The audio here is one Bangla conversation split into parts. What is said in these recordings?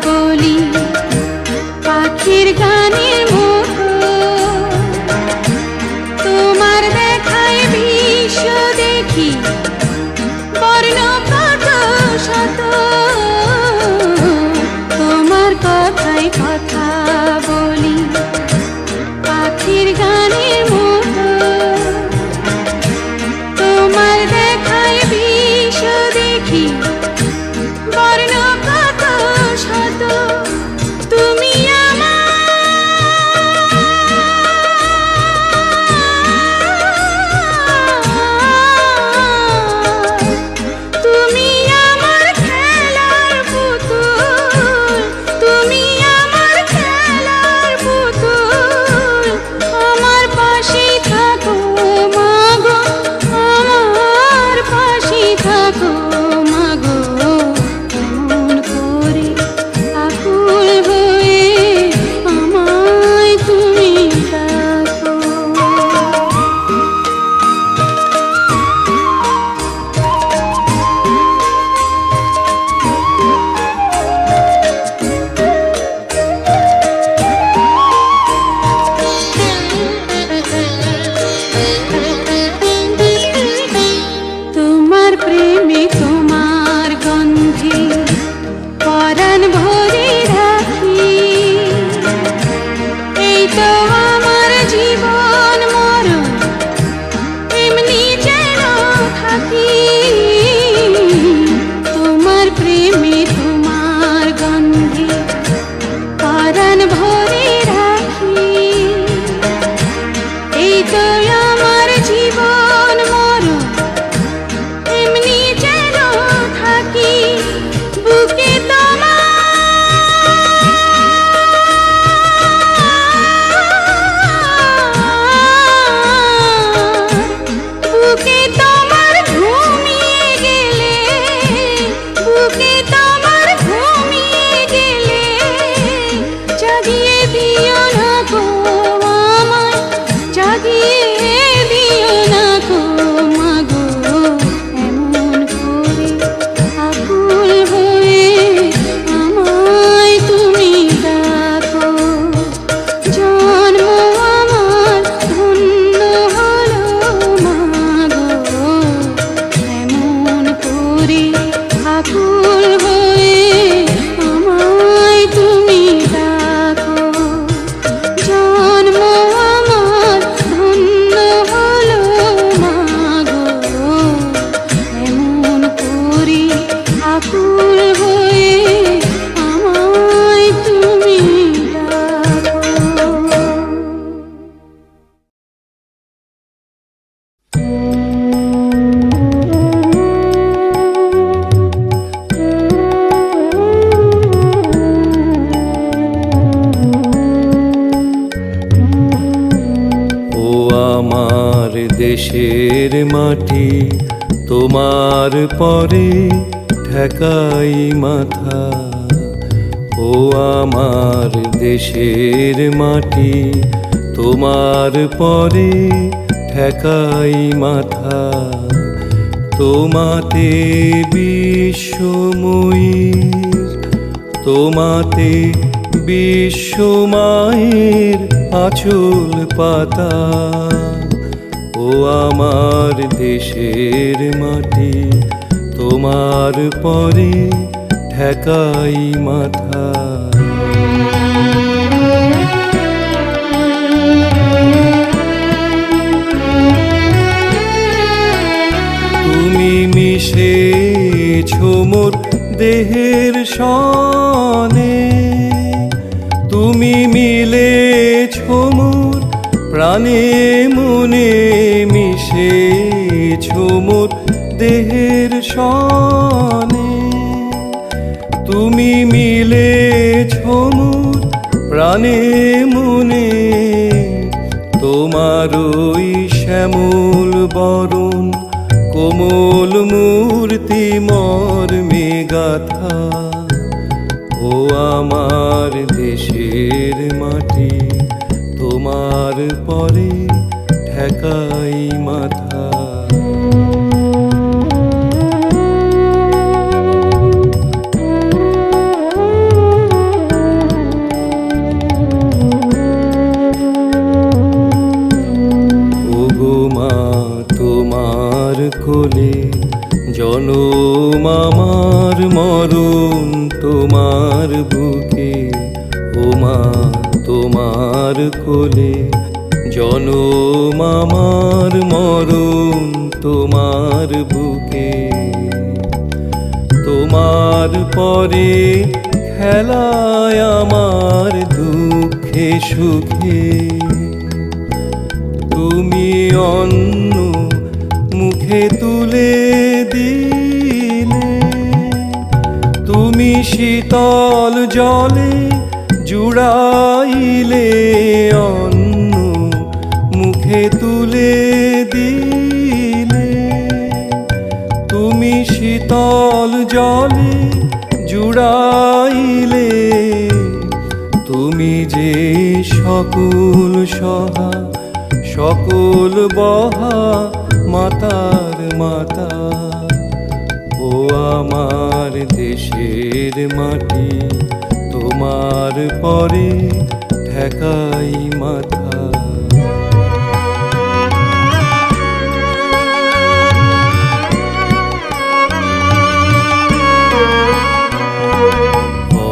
বলি পাখির গানের মতো, তোমার দেখায় বিশ্ব দেখি বর্ণ কত শত, তোমার কথায় কথা বলি পাখির গানের মতো, তোমার দেখায় বিশ্ব দেখি বর্ণ কত শত, তুমি আমার খেলার পুতুল, তুমি আমার খেলার পুতুল, আমার পাশেই থাকো মাগো, আমার পাশেই থাকো মাগো, কেমন করে আকুল হয়ে আমায় তুমি ডাকো। তোমার প্রেমে তোমার গন্ধে পরাণ ভরে রাখি, এই তো আমার জীবন মরণ এমনি যেন থাকি, তোমার প্রেমে তোমার গন্ধে পরাণ ভরে রাখি, এই তো আমার জীবন মরণ এমনি যেন থাকি, বুকে তোমার ঘুমিয়ে গেলে, বুকে তোমার ঘুমিয়ে গেলে জাগিয়ে দিও না গো আমায়, জাগিয়ে দিও না গো মাগো, এমন করে আকুল হয়ে আমায় তুমি ডাকো, জন্ম আমার ধন্য হলো মাগো, এমন করে আকুল হয়ে আমায় তুমি ডাকো, জন্ম আমার ধন্য হলো মাগো, এমন করে আকুল হয়ে আমায় তুমি ডাকো। ও আমার দেশের মাটি, তোমার পরে ঠেকাই মাথা, ও আমার দেশের মাটি, তোমার পরে ঠেকাই মাথা, তোমাতে বিশ্বময়ীর, তোমাতে বিশ্বমায়ের আঁচল পাতা, ও আমার দেশের মাটি, তোমার পরে ঠেকাই মাথা। তুমি মিশেছো মোর দেহের সনে, তুমি মিলেছো মোর প্রাণে মনে, মিশেছো মোর দেহের সনে, তুমি মিলেছো মোর প্রাণে মনে, তোমার ওই শ্যামল বরণ কোমল মূর্তি মর্মে গাথা, ও আমার দেশের মাটি, তোমার পরে ঠেকাই মাথা। তোমার বুকে, ও মা তোমার কোলে, জনম আমার মরণ তোমার বুকে। তোমার পরে খেলায় আমার দুঃখে সুখে, তুমি অন্ন মুখে তুলে দিলে, তুমি শীতল জলে জুড়াইলে, অন্ন মুখে তুলে দিলে, তুমি শীতল জলে জুড়াইলে, তুমি যে সকল সহা সকল বহা মাতার মাতা, ও আমার দেশের মাটি তোমার পরে ঠেকাই মাথা।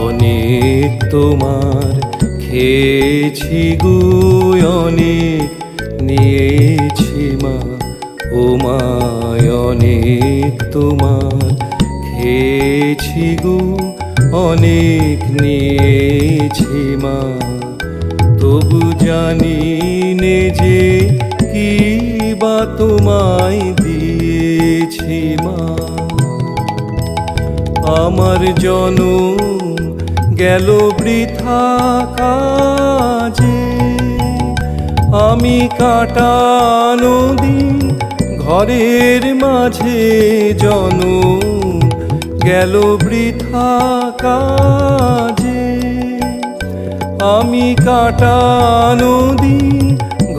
অনেক তোমার খেয়েছি গো, অনেক নিয়েছি মা, ও মা অনেক তোমার খেয়েছি গো, অনেক নিয়েছি মা। তবু জানি নে যে কি বা তোমায় দিয়েছি মা। আমার জনম গেল বৃথা কাজে, আমি কাটানো দিন ঘরের মাঝে, জনম গেল বৃথা কাজে, আমি কাটানো দিন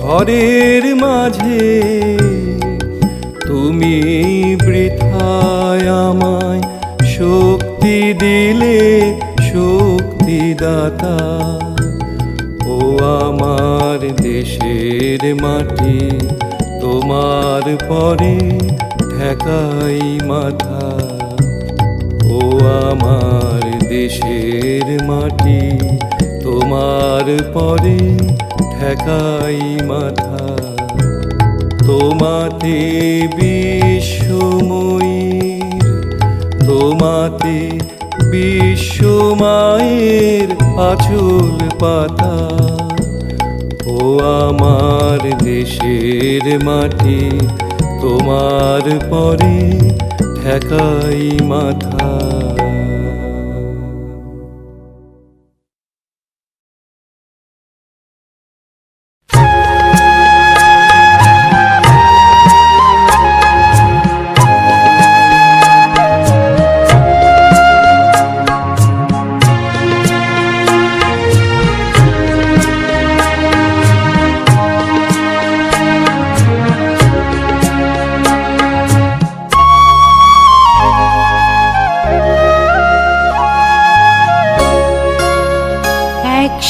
ঘরের মাঝে। তুমি বৃথায় আমায় শক্তি দিলে, শক্তিদাতা, ও আমার দেশের মাটি তোমার পরে ঠেকাই মাথা, ও আমার দেশের মাটি তোমার পরে ঠেকাই মাথা। তোমাতে বিশ্বময়ীর, তোমাতে বিশ্বমায়ের আঁচল পাতা, ও আমার দেশের মাটি তোমার পরে ঠেকাই মাথা।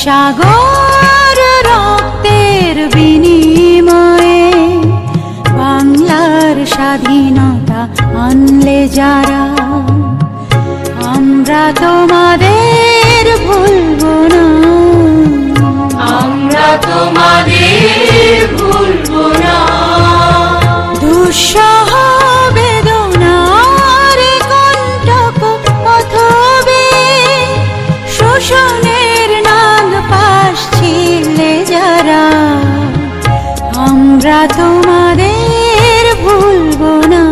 সাগর রক্তের বিনিময়ে বাংলার স্বাধীনতা আনলে যারা, আমরা তোমাদের ভুলবো না, আমরা তোমাদের ভুলবো না। দুঃসহ বেদনার কণ্টক অথবে শোষণের নাগ পাশ ছিলে যারা, আমরা তোমাদের ভুলবো না,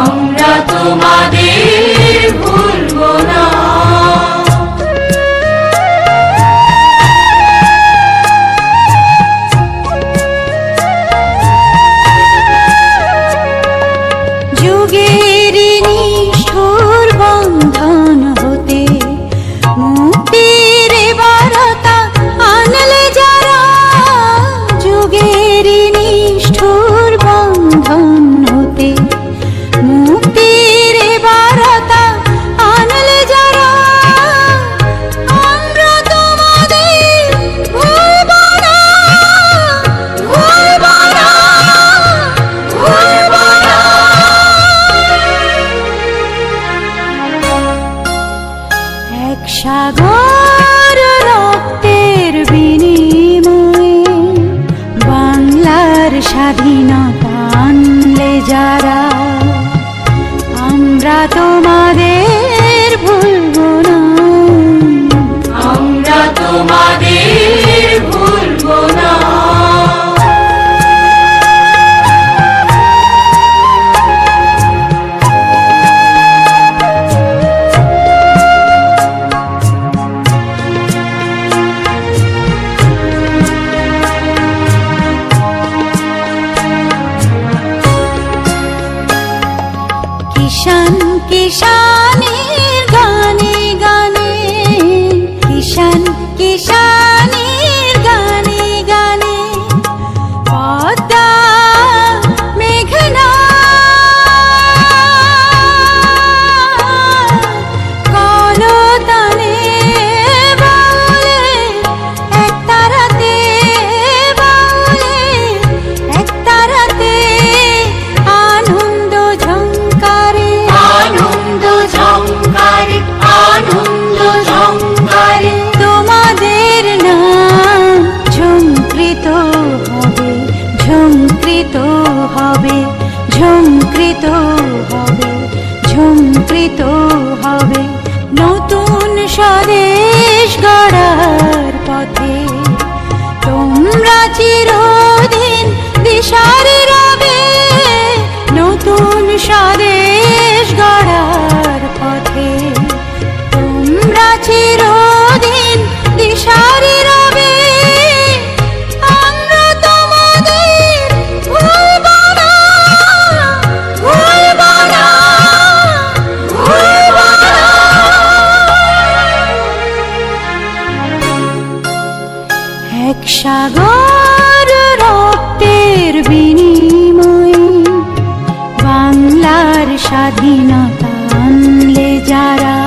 আমরা তোমাদের ভুলবো না। সাগর রক্তের বিনিময়ে বাংলার স্বাধীনতা আনলে যারা, আমরা তোমাদের ভুলবো না, আমরা তোমাদের ভুলবো না। কিষান কিষানের গানে গানে, কিষান কিষানের গানে গানে, পদ্মা মেঘনা কলতানে বাউলে, একতারাতে বাউলে, একতারাতে আনন্দ ঝংকারে, আনন্দ ঝংকারে, আনন্দ ঝংকারে। তোমাদের নাম ঝংকৃত হবে, ঝংকৃত হবে, ঝংকৃত হবে, ঝংকৃত হবে। নতুন স্বদেশ গড়ার পথে তোমরা চিরদিন দিশারি রবে, নতুন স্বদেশ গড়ার পথে তোমরা চিরদিন দিশারি রবে। আমরা তোমাদের ভুলবো না, ভুলবো না, ভুলবো না। এক সাগর রক্তের বিনিময়ে বাংলার স্বাধীনতা আনলে যারা,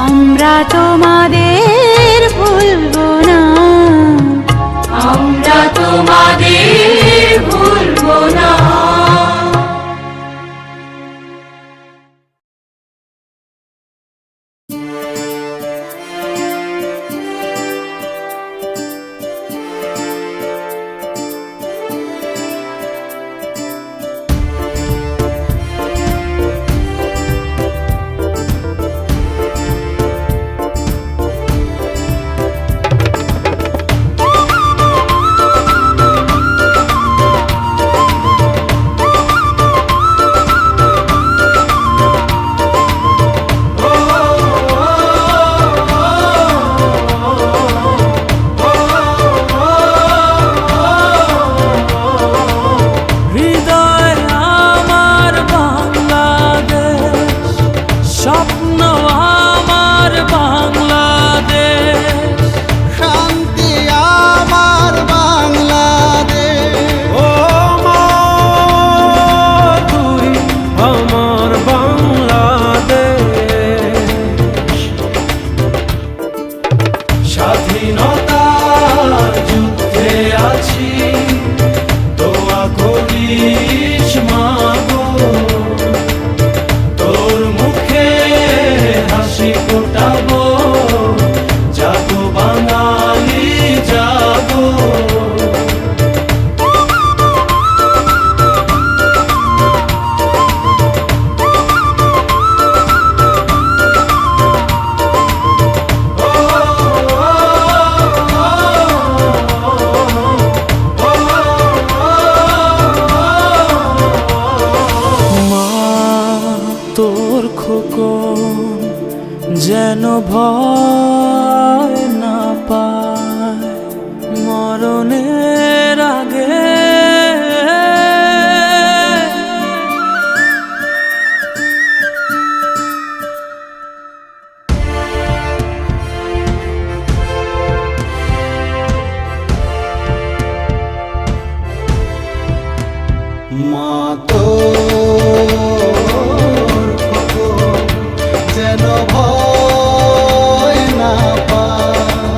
আমরা তোমাদের ভুলবো না, আমরা তোমাদের ভুলবো না। যেন ভয় না পায় মরণের আগে। মা তো যেন ভয় না পায়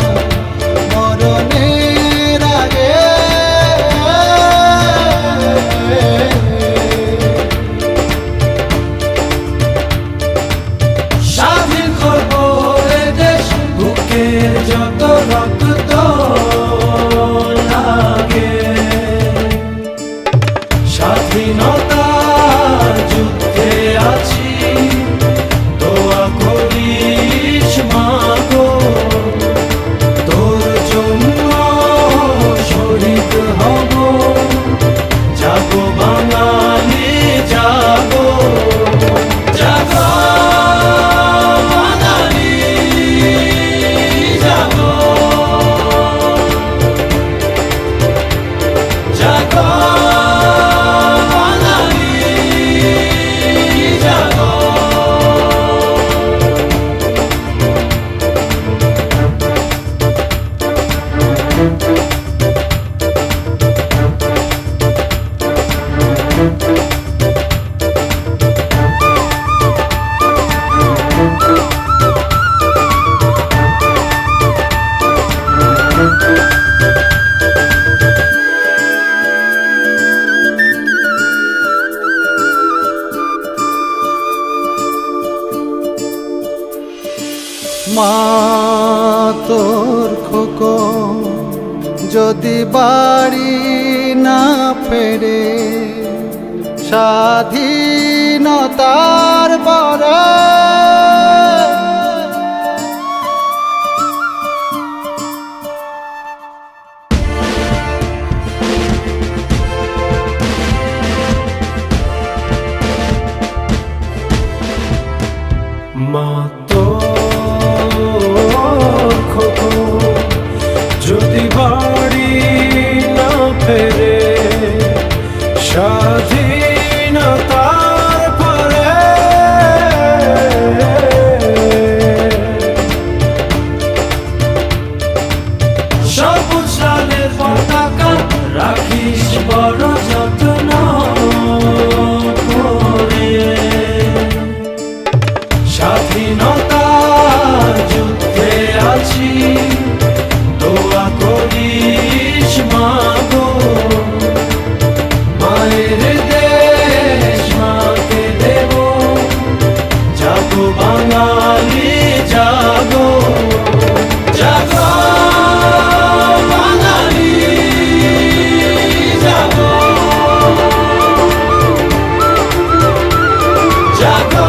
মা তোর খোকন যদি বাড়ি না ফেরে স্বাধীনতার পরে মা তোর খোকন যদি বাড়ি না ফেরে স্বাধীনতার পরে সবুজ লালের পতাকা রাখিস বড় যত্ন করে স্বাধীনতার যুদ্ধে আছি দোয়া করিস মা গো মায়ের দেশ মাকে দেব জাগো বাঙালি জাগো জাগো বাঙালি জাগো জাগো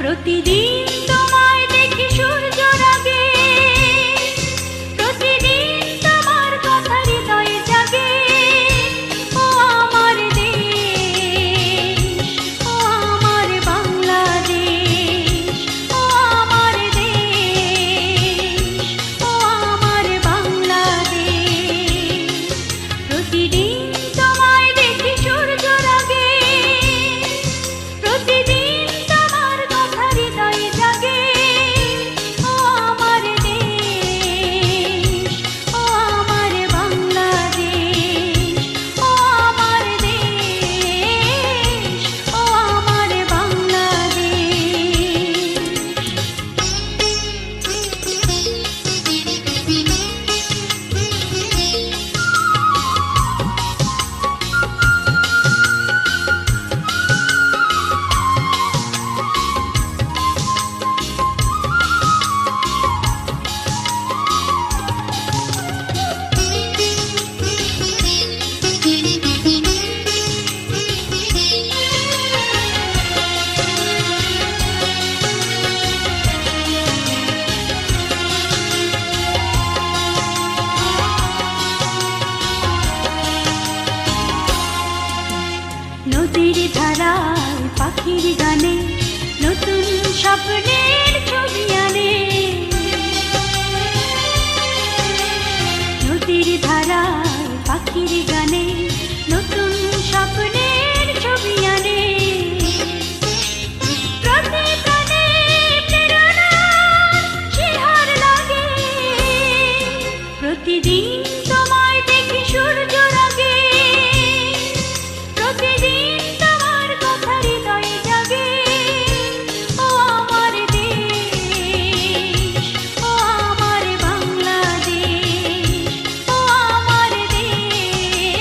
প্রতিদিন তোমায় দেখি সূর্য রাগে, প্রতিদিন তোমার কথা হৃদয়ে জাগে। ও আমার দেশ, ও আমার বাংলাদেশ, ও আমার দেশ, ও আমার বাংলাদেশ। প্রতিদিন তোমায় দেখি সূর্য রাগে, প্রতিদিন হৃদয়ে জাগে। ও আমার দেশ, ও আমার বাংলাদেশ, ও আমার দেশ, ও আমার নদীর ধারায় পাখির গানে নতুন স্বপ্নের ছবি আনে। নদীর ধারায় পাখির গানে নতুন স্বপ্নের ছবি আনে। প্রতি প্রাণে প্রেরণা শিহর লাগে, প্রতিদিন তোমায় দেখি সূর্য রাগে, প্রতিদিন তোমার কথা হৃদয়ে জাগে। ও আমার দেশ, ও আমার বাংলাদেশ, ও আমার দেশ,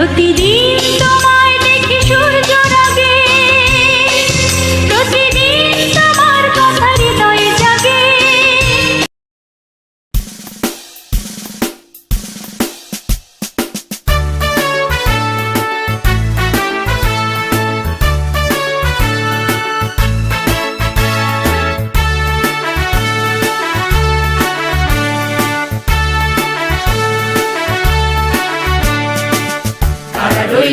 প্রতিদিন তোমায় দেখি সূর্য রাগে, প্রতিদিন তোমার কথা হৃদয়ে জাগে।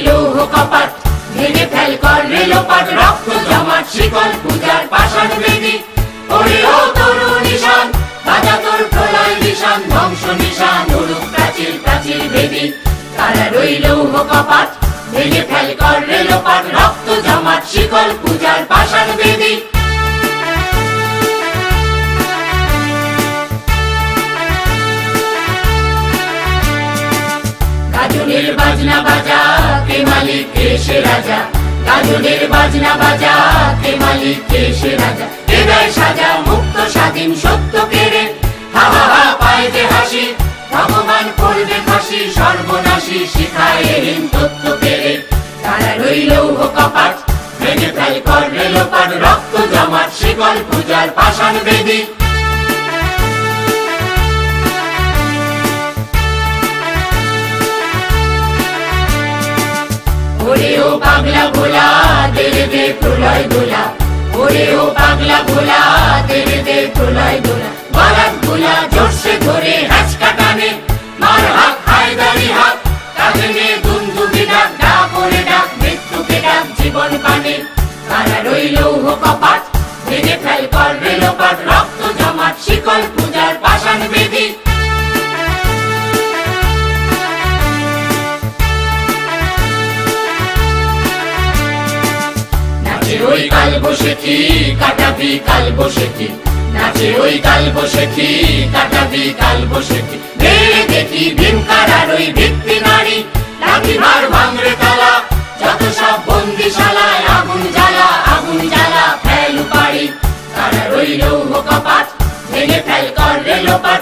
লৌহ কপাট ভেঙে ফেল কর রেলোপাট, রক্ত জমাট শিকল পূজার পাষাণ বেদী। ওরে ও তরু নিশান, বাজা তোর প্রলয় নিশান, ধ্বংস নিশান উড়ুক প্রাচীর প্রাচীর বেদী। তারা রইল লৌহ কপাট ভেঙে ফেল কর রেলোপাট, রক্ত জমাট শিকল পূজার পাষাণ বেদী। গাজনের বাজনা বাজা কে মালিক কে সে রাজা, গাজনের বাজনা বাজা কে মালিক কে সে রাজা। কে দেয় সাজা মুক্ত স্বাধীন সত্য কেড়ে, হা হা হা পায় যে হাসি, ভগবান করবে ফাঁসি সর্বনাশী শিখায় হীন তত্ত্ব কেড়ে। তারা রইল লৌহ কপাট ভেঙে ফেল কর রেলোপাট, রক্ত জমাট শিকল পূজার পাষাণ বেদী। ওরে ও পাগলা ভোলা তেরে দে প্রলয় দোলা, ওরে ও পাগলা ভোলা তেরে দে প্রলয় দোলা। বারাত গোলা জোরসে ধরে হ্যাচকা টানে, মার হাক হায়দারি হাক, কাঁধে নিয়ে দুন্দুবি ডাক, ডাক ওরে ডাক মৃত্যুকে ডাক জীবন পানে। তারা রইল লৌহ কপাট ভেঙে ফেল কর রেলোপাট, রক্ত জমাট শিকল পূজার পাষাণ বেদী। ওই কাল বসেছি কাটাবি কাল বসেছি, নাচে ওই কাল বসেছি কাটাবি কাল বসেছি। ভেড়ে দেখি ভীমকারার ওই ভিত্তি নারী, লাঠি ভার ভাঙরে তালা, যত সব বন্দিশালায় আগুন জ্বালা আগুন জ্বালা ফেল পাড়ি। তারা রইল লৌহ কপাট ভেঙে ফেল কর রেলোপাট,